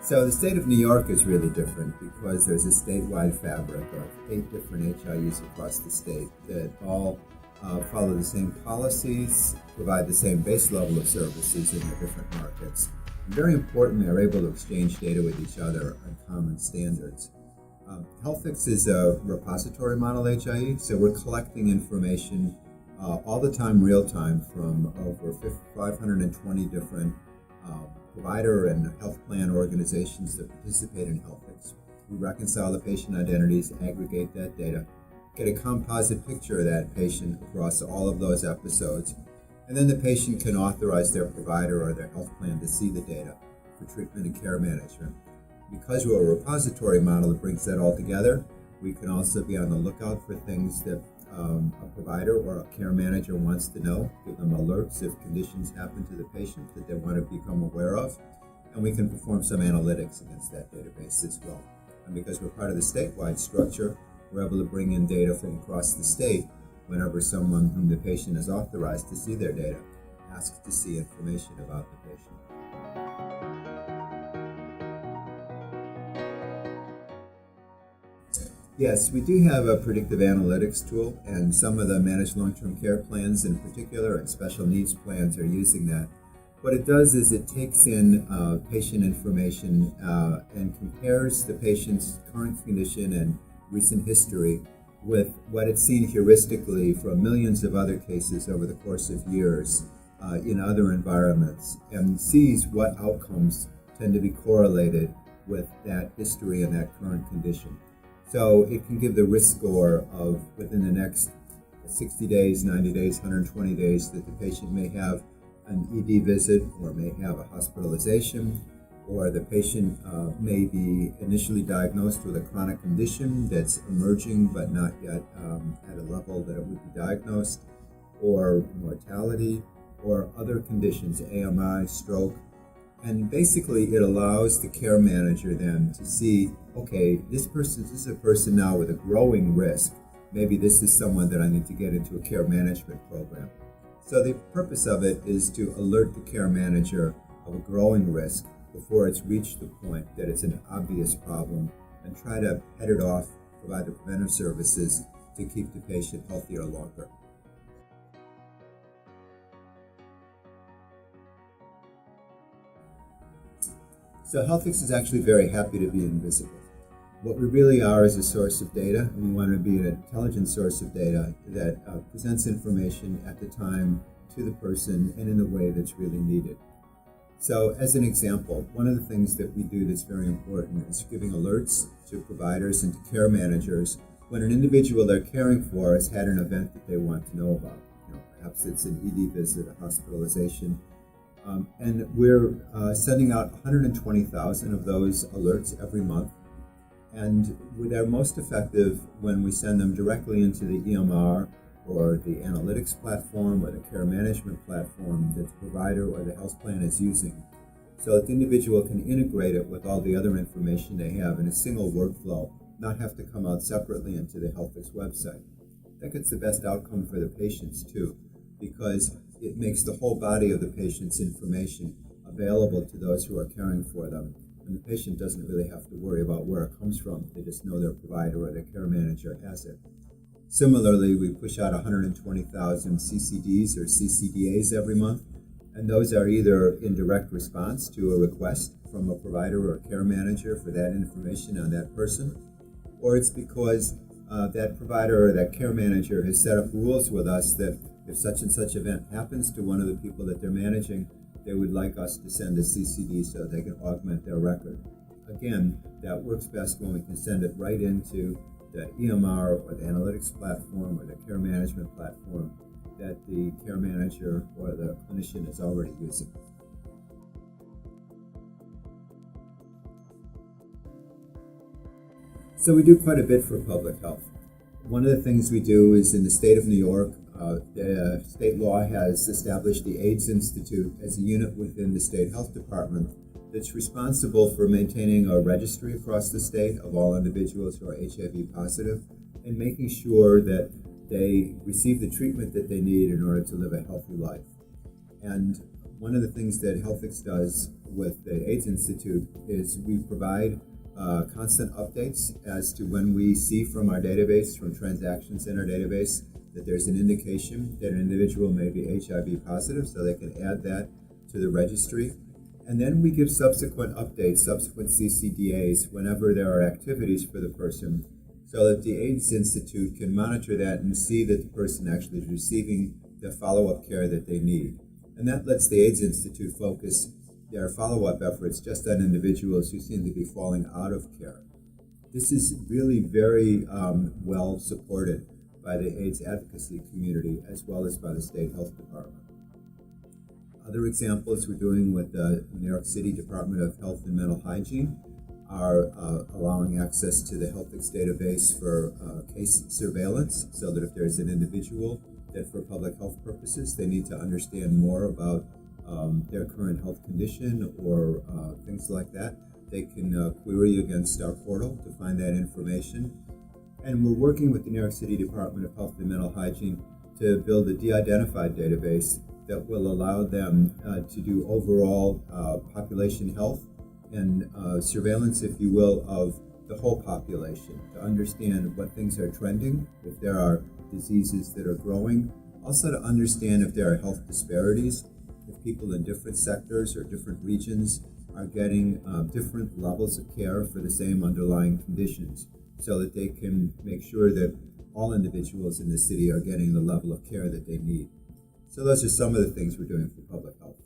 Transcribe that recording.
So the state of New York is really different because there's a statewide fabric of 8 different HIUs across the state that all follow the same policies, provide the same base level of services in their different markets. And very importantly, are able to exchange data with each other on common standards. Healthix is a repository model HIE, so we're collecting information all the time, real time, from over 520 different provider and health plan organizations that participate in Healthix. We reconcile the patient identities, aggregate that data, get a composite picture of that patient across all of those episodes, and then the patient can authorize their provider or their health plan to see the data for treatment and care management. Because we're a repository model that brings that all together, we can also be on the lookout for things that a provider or a care manager wants to know, give them alerts if conditions happen to the patient that they want to become aware of, and we can perform some analytics against that database as well. And because we're part of the statewide structure, we're able to bring in data from across the state whenever someone whom the patient is authorized to see their data asks to see information about the patient. Yes, we do have a predictive analytics tool, and some of the managed long-term care plans in particular and special needs plans are using that. What it does is it takes in patient information and compares the patient's current condition and recent history with what it's seen heuristically from millions of other cases over the course of years in other environments, and sees what outcomes tend to be correlated with that history and that current condition. So it can give the risk score of within the next 60 days, 90 days, 120 days that the patient may have an ED visit or may have a hospitalization, or the patient may be initially diagnosed with a chronic condition that's emerging but not yet at a level that it would be diagnosed, or mortality, or other conditions, AMI, stroke. And basically it allows the care manager then to see, okay, this is a person now with a growing risk. Maybe this is someone that I need to get into a care management program. So the purpose of it is to alert the care manager of a growing risk before it's reached the point that it's an obvious problem, and try to head it off, provide the preventive services to keep the patient healthier longer. So Healthix is actually very happy to be invisible. What we really are is a source of data, and we want to be an intelligent source of data that presents information at the time to the person and in the way that's really needed. So as an example, one of the things that we do that's very important is giving alerts to providers and to care managers when an individual they're caring for has had an event that they want to know about. Perhaps it's an ED visit, a hospitalization. And we're sending out 120,000 of those alerts every month. And they're most effective when we send them directly into the EMR or the analytics platform or the care management platform that the provider or the health plan is using, so that the individual can integrate it with all the other information they have in a single workflow, not have to come out separately into the Healthix website. That gets the best outcome for the patients too, because it makes the whole body of the patient's information available to those who are caring for them. And the patient doesn't really have to worry about where it comes from. They just know their provider or their care manager has it. Similarly, we push out 120,000 CCDs or CCDAs every month, and those are either in direct response to a request from a provider or a care manager for that information on that person, or it's because that provider or that care manager has set up rules with us that if such and such event happens to one of the people that they're managing, they would like us to send a CCD so they can augment their record. Again, that works best when we can send it right into the EMR or the analytics platform or the care management platform that the care manager or the clinician is already using. So we do quite a bit for public health. One of the things we do is in the state of New York, the state law has established the AIDS Institute as a unit within the state health department that's responsible for maintaining a registry across the state of all individuals who are HIV positive and making sure that they receive the treatment that they need in order to live a healthy life. And one of the things that Healthix does with the AIDS Institute is we provide constant updates as to when we see from our database, from transactions in our database, that there's an indication that an individual may be HIV positive, so they can add that to the registry. And then we give subsequent updates, subsequent CCDAs, whenever there are activities for the person, so that the AIDS Institute can monitor that and see that the person actually is receiving the follow-up care that they need. And that lets the AIDS Institute focus their follow-up efforts just on individuals who seem to be falling out of care. This is really very well supported by the AIDS advocacy community as well as by the state health department. Other examples we're doing with the New York City Department of Health and Mental Hygiene are allowing access to the Healthix database for case surveillance, so that if there's an individual that for public health purposes they need to understand more about their current health condition or things like that, they can query against our portal to find that information. And we're working with the New York City Department of Health and Mental Hygiene to build a de-identified database that will allow them to do overall population health and surveillance, if you will, of the whole population, to understand what things are trending, if there are diseases that are growing, also to understand if there are health disparities, if people in different sectors or different regions are getting different levels of care for the same underlying conditions, so that they can make sure that all individuals in the city are getting the level of care that they need. So those are some of the things we're doing for public health.